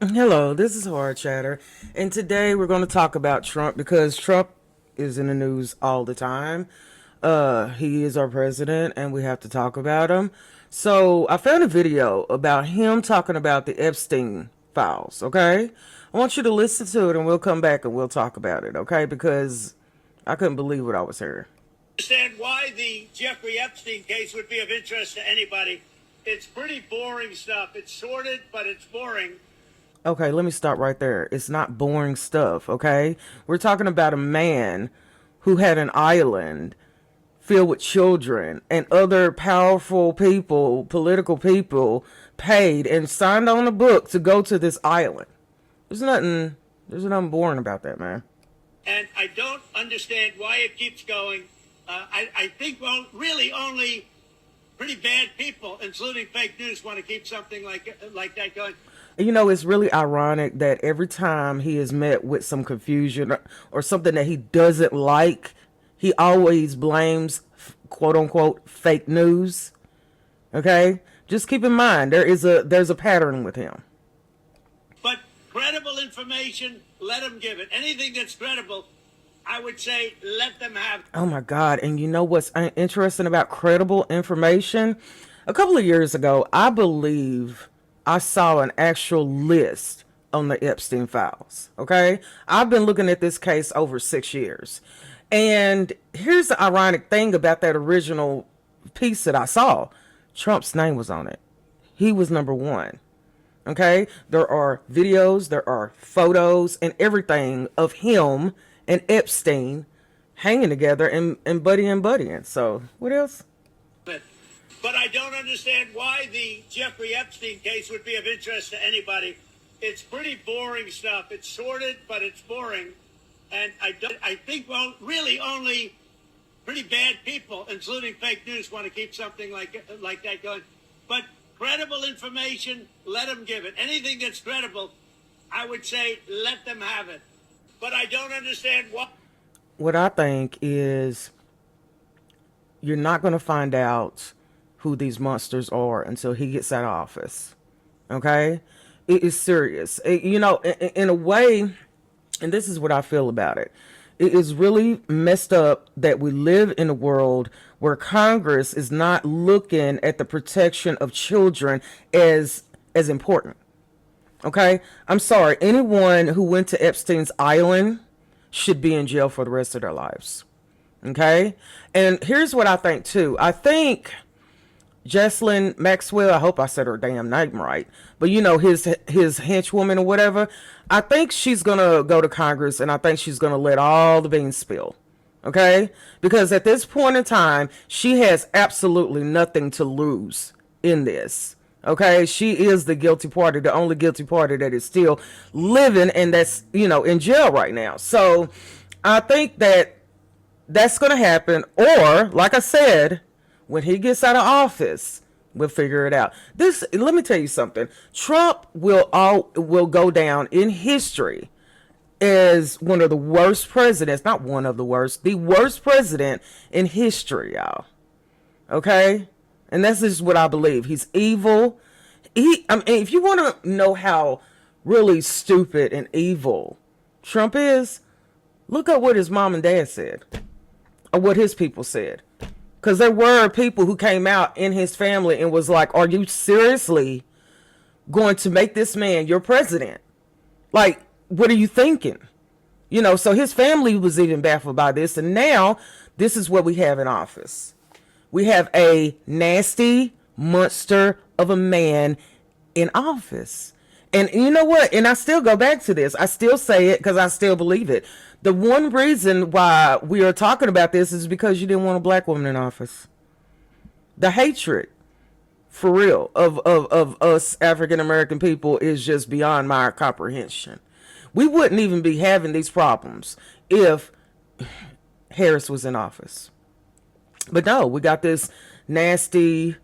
Hello, this is Hard Chatter, and today we're going to talk about Trump because Trump is in the news all the time. He is our president, and we have to talk about him. So I found a video about him talking about the Epstein files. Okay, I want you to listen to it, and we'll come back and we'll talk about it. Okay, because I couldn't believe what I was hearing. Understand why the Jeffrey Epstein case would be of interest to anybody. It's pretty boring stuff. It's sordid, but it's boring. Okay, let me stop right there. It's not boring stuff, okay? We're talking about a man who had an island filled with children and other powerful people, political people, paid and signed on a book to go to this island. There's nothing boring about that, man. And I don't understand why it keeps going. I think, well, really only pretty bad people, including fake news, want to keep something like that going. You know, it's really ironic that every time he is met with some confusion or something that he doesn't like, he always blames quote unquote fake news. Okay? Just keep in mind there's a pattern with him. But credible information, let them give it. Anything that's credible, I would say let them have. Oh my God. And you know what's interesting about credible information? A couple of years ago, I believe I saw an actual list on the Epstein files. Okay. I've been looking at this case over 6 years. And here's the ironic thing about that original piece that I saw. Trump's name was on it. He was number one. Okay. There are videos, there are photos and everything of him and Epstein hanging together and buddying. So what else? But I don't understand why the Jeffrey Epstein case would be of interest to anybody. It's pretty boring stuff. It's sordid, but it's boring. And I think, well, really only pretty bad people, including fake news, want to keep something like that going. But credible information, let them give it. Anything that's credible, I would say let them have it. But I don't understand why. What I think is you're not going to find out who these monsters are until he gets out of office. Okay? It is serious. In a way, and this is what I feel about it. It is really messed up that we live in a world where Congress is not looking at the protection of children as important. Okay? I'm sorry. Anyone who went to Epstein's island should be in jail for the rest of their lives. Okay? And here's what I think too. I think Jesslyn Maxwell, I hope I said her damn name right, but you know, his henchwoman or whatever, I think she's gonna go to Congress and I think she's gonna let all the beans spill. Okay? Because at this point in time, she has absolutely nothing to lose in this. Okay? She is the guilty party, the only guilty party that is still living and that's, in jail right now. So I think that that's gonna happen. Or, like I said, when he gets out of office, we'll figure it out. Let me tell you something. Trump will go down in history as one of the worst presidents, not one of the worst president in history, y'all. Okay? And that's just what I believe. He's evil. If you want to know how really stupid and evil Trump is, look at what his mom and dad said, or what his people said. Because there were people who came out in his family and was like, are you seriously going to make this man your president? Like, what are you thinking? So his family was even baffled by this. And now this is what we have in office. We have a nasty monster of a man in office. And you know what? And I still go back to this. I still say it because I still believe it. The one reason why we are talking about this is because you didn't want a black woman in office. The hatred, for real, of us African American people is just beyond my comprehension. We wouldn't even be having these problems if Harris was in office. But no, we got this nasty,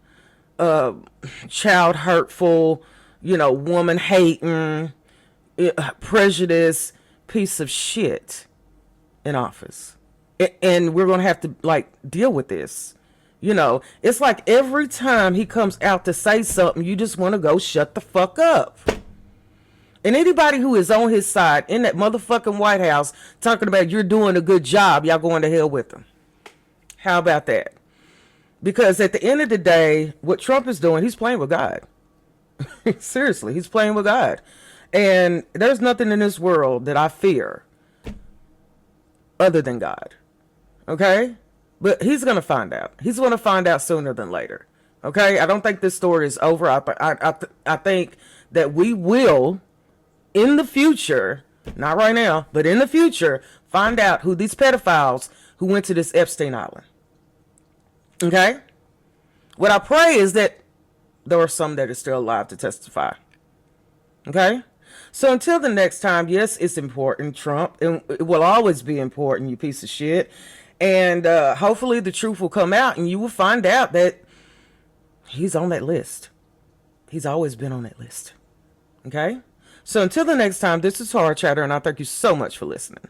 child hurtful, woman hating, prejudice piece of shit in office. And we're going to have to deal with this. It's like every time he comes out to say something, you just want to go shut the fuck up. And anybody who is on his side in that motherfucking White House talking about you're doing a good job, y'all going to hell with them. How about that? Because at the end of the day, what Trump is doing, he's playing with God. Seriously, he's playing with God. And there's nothing in this world that I fear other than God. Okay? But he's going to find out. He's going to find out sooner than later. Okay? I don't think this story is over. I think that we will, in the future, not right now, but in the future, find out who these pedophiles who went to this Epstein Island. Okay? What I pray is that there are some that are still alive to testify. Okay? So until the next time, yes, it's important, Trump, and it will always be important, you piece of shit. And hopefully the truth will come out and you will find out that he's on that list. He's always been on that list. Okay? So until the next time, this is Horror Chatter, and I thank you so much for listening.